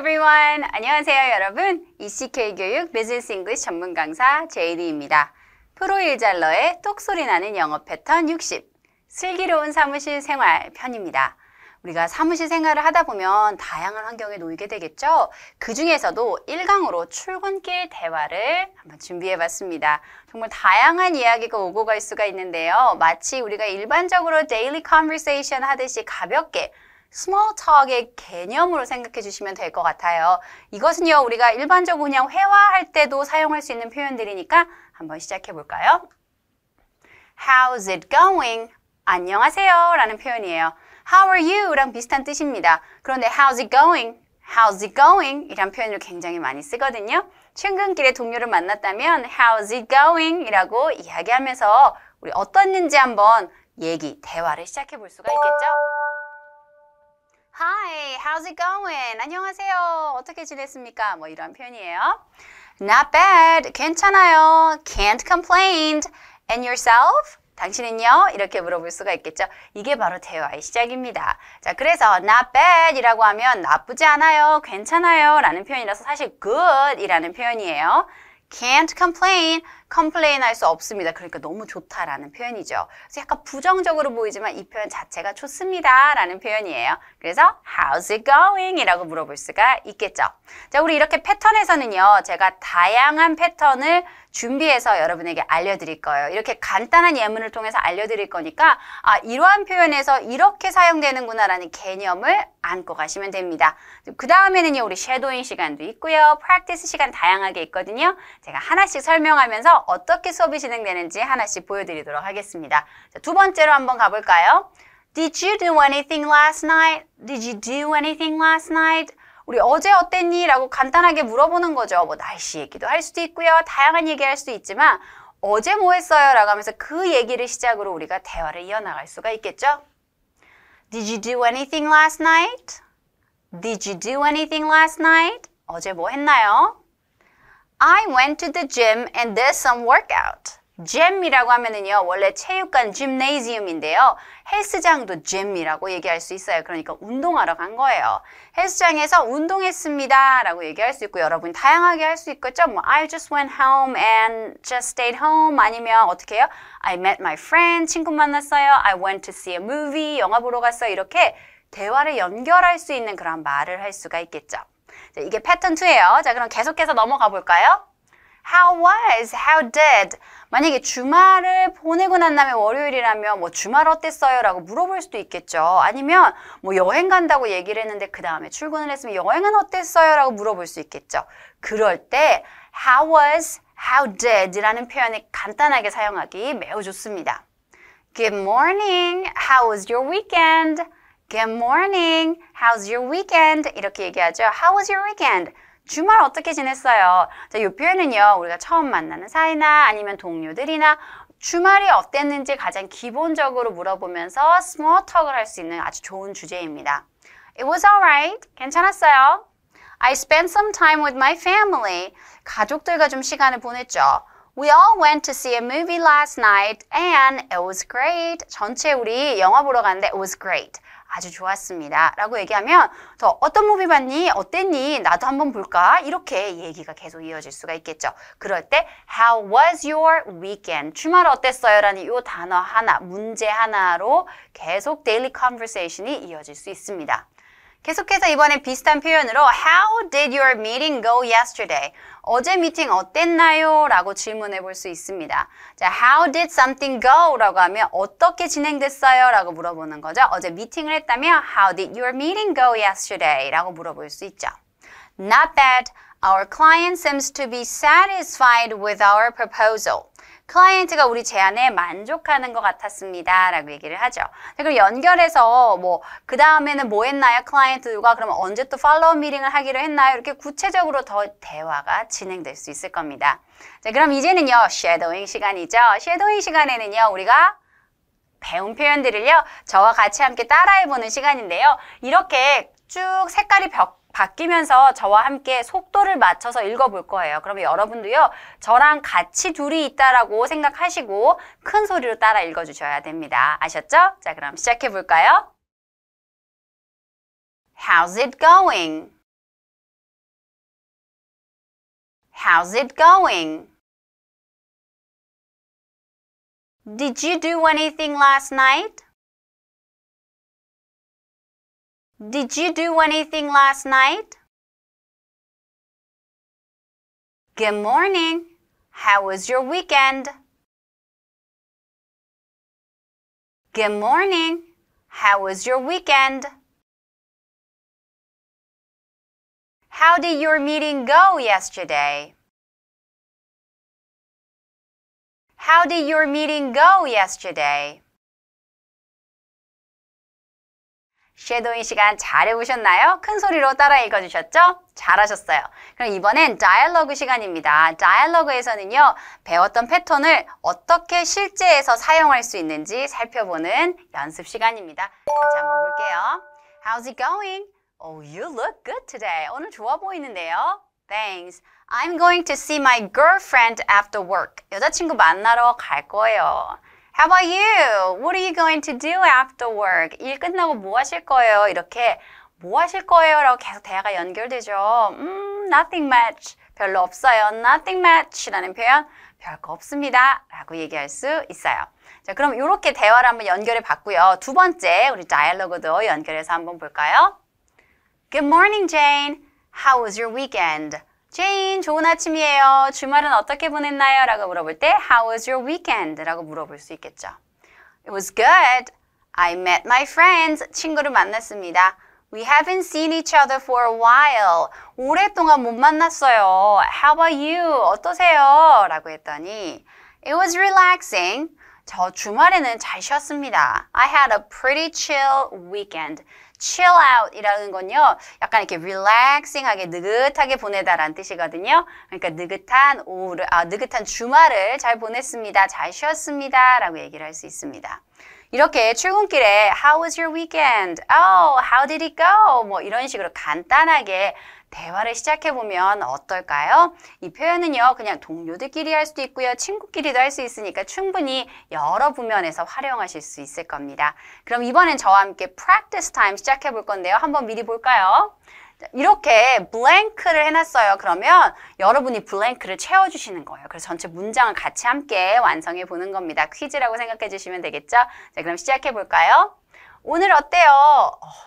everyone. 안녕하세요, 여러분. ECK 교육 비즈니스 잉글리시 전문 강사 제이디입니다. 프로 일잘러의 똑소리 나는 영어 패턴 60. 슬기로운 사무실 생활 편입니다. 우리가 사무실 생활을 하다 보면 다양한 환경에 놓이게 되겠죠? 그 중에서도 1강으로 출근길 대화를 한번 준비해 봤습니다. 정말 다양한 이야기가 오고 갈 수가 있는데요. 마치 우리가 일반적으로 daily conversation 하듯이 가볍게 small talk의 개념으로 생각해 주시면 될 것 같아요. 이것은요, 우리가 일반적으로 그냥 회화할 때도 사용할 수 있는 표현들이니까 한번 시작해 볼까요? How's it going? 안녕하세요 라는 표현이에요. How are you? 랑 비슷한 뜻입니다. 그런데 how's it going? How's it going? 이란 표현을 굉장히 많이 쓰거든요. 출근길에 동료를 만났다면 how's it going? 이라고 이야기하면서 우리 어떻는지 한번 대화를 시작해 볼 수가 있겠죠? Hi, how's it going? 안녕하세요. 어떻게 지냈습니까? 뭐 이런 표현이에요. Not bad. 괜찮아요. Can't complain. And yourself? 당신은요? 이렇게 물어볼 수가 있겠죠. 이게 바로 대화의 시작입니다. 자, 그래서 not bad 이라고 하면 나쁘지 않아요, 괜찮아요 라는 표현이라서 사실 good 이라는 표현이에요. Can't complain, complain 할 수 없습니다. 그러니까 너무 좋다라는 표현이죠. 그래서 약간 부정적으로 보이지만 이 표현 자체가 좋습니다 라는 표현이에요. 그래서 how's it going? 이라고 물어볼 수가 있겠죠. 자, 우리 이렇게 패턴에서는요, 제가 다양한 패턴을 준비해서 여러분에게 알려드릴 거예요. 이렇게 간단한 예문을 통해서 알려드릴 거니까 이러한 표현에서 이렇게 사용되는구나 라는 개념을 안고 가시면 됩니다. 그 다음에는요, 우리 쉐도잉 시간도 있고요. 프랙티스 시간 다양하게 있거든요. 제가 하나씩 설명하면서 어떻게 수업이 진행되는지 하나씩 보여드리도록 하겠습니다. 자, 두 번째로 한번 가볼까요? Did you do anything last night? Did you do anything last night? 우리 어제 어땠니? 라고 간단하게 물어보는 거죠. 뭐 날씨 얘기도 할 수도 있고요. 다양한 얘기할 수도 있지만 어제 뭐 했어요? 라고 하면서 그 얘기를 시작으로 우리가 대화를 이어나갈 수가 있겠죠. Did you do anything last night? Did you do anything last night? 어제 뭐 했나요? I went to the gym and did some workout. gym이라고 하면은요, 원래 체육관 gymnasium인데요. 헬스장도 gym이라고 얘기할 수 있어요. 그러니까 운동하러 간 거예요. 헬스장에서 운동했습니다 라고 얘기할 수 있고, 여러분 다양하게 할 수 있겠죠. 뭐 I just went home and just stayed home. 아니면 어떻게 해요? I met my friend. 친구 만났어요. I went to see a movie. 영화 보러 갔어요. 이렇게 대화를 연결할 수 있는 그런 말을 할 수가 있겠죠. 자, 이게 패턴 2예요. 자, 그럼 계속해서 넘어가 볼까요? How was? How did? 만약에 주말을 보내고 난 다음에 월요일이라면 뭐 주말 어땠어요? 라고 물어볼 수도 있겠죠. 아니면 뭐 여행 간다고 얘기를 했는데 그 다음에 출근을 했으면 여행은 어땠어요? 라고 물어볼 수 있겠죠. 그럴 때 How was? How did? 라는 표현을 간단하게 사용하기 매우 좋습니다. Good morning. How was your weekend? Good morning. How's your weekend? 이렇게 얘기하죠. How was your weekend? 주말 어떻게 지냈어요? 자, 이 표현은요, 우리가 처음 만나는 사이나 아니면 동료들이나 주말이 어땠는지 가장 기본적으로 물어보면서 small talk을 할 수 있는 아주 좋은 주제입니다. It was alright. 괜찮았어요. I spent some time with my family. 가족들과 좀 시간을 보냈죠. We all went to see a movie last night and it was great. 전체 우리 영화 보러 갔는데 it was great. 아주 좋았습니다 라고 얘기하면 더 어떤 무비 봤니? 어땠니? 나도 한번 볼까? 이렇게 얘기가 계속 이어질 수가 있겠죠. 그럴 때 How was your weekend? 주말 어땠어요? 라는 이 단어 하나, 문제 하나로 계속 daily conversation이 이어질 수 있습니다. 계속해서 이번엔 비슷한 표현으로 How did your meeting go yesterday? 어제 미팅 어땠나요? 라고 질문해 볼 수 있습니다. 자, How did something go? 라고 하면 어떻게 진행됐어요? 라고 물어보는 거죠. 어제 미팅을 했다면 How did your meeting go yesterday? 라고 물어볼 수 있죠. Not bad. Our client seems to be satisfied with our proposal. 클라이언트가 우리 제안에 만족하는 것 같았습니다 라고 얘기를 하죠. 그럼 연결해서 그 다음에는 뭐 했나요? 클라이언트가 그러면 언제 또 팔로우 미팅을 하기로 했나요? 이렇게 구체적으로 더 대화가 진행될 수 있을 겁니다. 자, 그럼 이제는요, 쉐도잉 시간이죠. 쉐도잉 시간에는요, 우리가 배운 표현들을요, 저와 같이 함께 따라해보는 시간인데요. 이렇게 쭉 색깔이 바뀌면서 저와 함께 속도를 맞춰서 읽어볼 거예요. 그러면 여러분도요, 저랑 같이 둘이 있다라고 생각하시고 큰 소리로 따라 읽어주셔야 됩니다. 아셨죠? 자, 그럼 시작해 볼까요? How's it going? How's it going? Did you do anything last night? Did you do anything last night? Good morning. How was your weekend? Good morning. How was your weekend? How did your meeting go yesterday? How did your meeting go yesterday? 섀도잉 시간 잘 해보셨나요? 큰 소리로 따라 읽어주셨죠? 잘하셨어요. 그럼 이번엔 다이얼로그 시간입니다. 다이얼로그에서는요, 배웠던 패턴을 어떻게 실제에서 사용할 수 있는지 살펴보는 연습 시간입니다. 같이 한번 볼게요. How's it going? Oh, you look good today. 오늘 좋아 보이는데요. Thanks. I'm going to see my girlfriend after work. 여자친구 만나러 갈 거예요. How about you? What are you going to do after work? 일 끝나고 뭐 하실 거예요? 이렇게 뭐 하실 거예요? 라고 계속 대화가 연결되죠. Nothing much. 별로 없어요. Nothing much 라는 표현 별거 없습니다. 라고 얘기할 수 있어요. 자, 그럼 이렇게 대화를 한번 연결해 봤고요. 두 번째, 우리 다이얼로그도 연결해서 한번 볼까요? Good morning, Jane. How was your weekend? Jane, 좋은 아침이에요. 주말은 어떻게 보냈나요? 라고 물어볼 때 How was your weekend? 라고 물어볼 수 있겠죠. It was good. I met my friends. 친구를 만났습니다. We haven't seen each other for a while. 오랫동안 못 만났어요. How about you? 어떠세요? 라고 했더니 It was relaxing. 저 주말에는 잘 쉬었습니다. I had a pretty chill weekend. chill out 이라는 건요, 약간 이렇게 relaxing하게, 느긋하게 보내다라는 뜻이거든요. 그러니까 느긋한 주말을 잘 보냈습니다. 잘 쉬었습니다. 라고 얘기를 할 수 있습니다. 이렇게 출근길에 How was your weekend? Oh, how did it go? 뭐 이런 식으로 간단하게 대화를 시작해보면 어떨까요? 이 표현은요, 그냥 동료들끼리 할 수도 있고요, 친구끼리도 할 수 있으니까 충분히 여러 부면에서 활용하실 수 있을 겁니다. 그럼 이번엔 저와 함께 practice time 시작해볼 건데요. 한번 미리 볼까요? 이렇게 블랭크를 해놨어요. 그러면 여러분이 블랭크를 채워주시는 거예요. 그래서 전체 문장을 같이 함께 완성해 보는 겁니다. 퀴즈라고 생각해 주시면 되겠죠? 자, 그럼 시작해 볼까요? 오늘 어때요?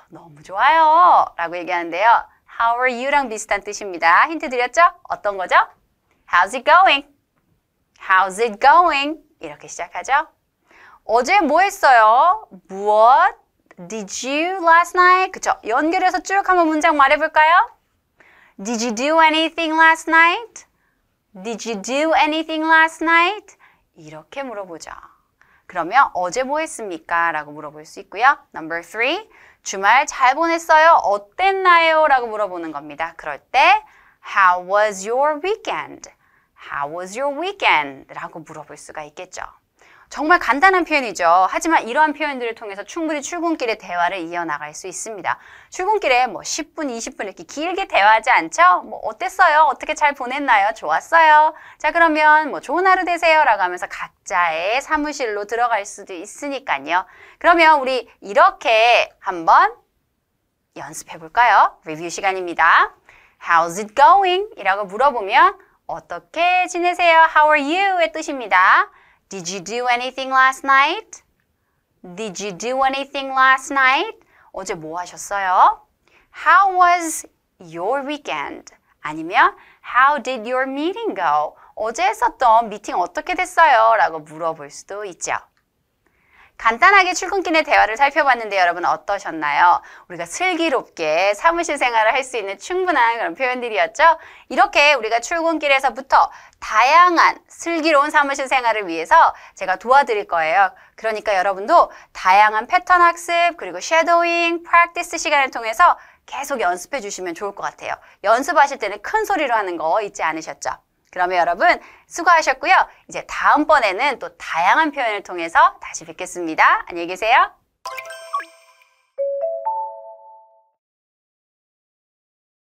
너무 좋아요. 라고 얘기하는데요. How are you랑 비슷한 뜻입니다. 힌트 드렸죠? 어떤 거죠? How's it going? How's it going? 이렇게 시작하죠. 어제 뭐 했어요? 무엇? Did you last night? 그쵸? 연결해서 쭉 한번 문장 말해볼까요? Did you do anything last night? Did you do anything last night? 이렇게 물어보죠. 그러면 어제 뭐 했습니까? 라고 물어볼 수 있고요. Number 3, 주말 잘 보냈어요? 어땠나요? 라고 물어보는 겁니다. 그럴 때 How was your weekend? How was your weekend? 라고 물어볼 수가 있겠죠. 정말 간단한 표현이죠. 하지만 이러한 표현들을 통해서 충분히 출근길에 대화를 이어나갈 수 있습니다. 출근길에 뭐 10분, 20분 이렇게 길게 대화하지 않죠? 뭐 어땠어요? 어떻게 잘 보냈나요? 좋았어요. 자, 그러면 뭐 좋은 하루 되세요 라고 하면서 각자의 사무실로 들어갈 수도 있으니까요. 그러면 우리 이렇게 한번 연습해 볼까요? 리뷰 시간입니다. How's it going? 이라고 물어보면 어떻게 지내세요? How are you?의 뜻입니다. Did you do anything last night? Did you do anything last night? 어제 뭐 하셨어요? How was your weekend? 아니면 How did your meeting go? 어제 했었던 미팅 어떻게 됐어요? 라고 물어볼 수도 있죠. 간단하게 출근길의 대화를 살펴봤는데 여러분 어떠셨나요? 우리가 슬기롭게 사무실 생활을 할 수 있는 충분한 그런 표현들이었죠? 이렇게 우리가 출근길에서부터 다양한 슬기로운 사무실 생활을 위해서 제가 도와드릴 거예요. 그러니까 여러분도 다양한 패턴 학습, 그리고 쉐도잉, 프랙티스 시간을 통해서 계속 연습해 주시면 좋을 것 같아요. 연습하실 때는 큰 소리로 하는 거 잊지 않으셨죠? 그러면 여러분 수고하셨고요. 이제 다음번에는 또 다양한 표현을 통해서 다시 뵙겠습니다. 안녕히 계세요.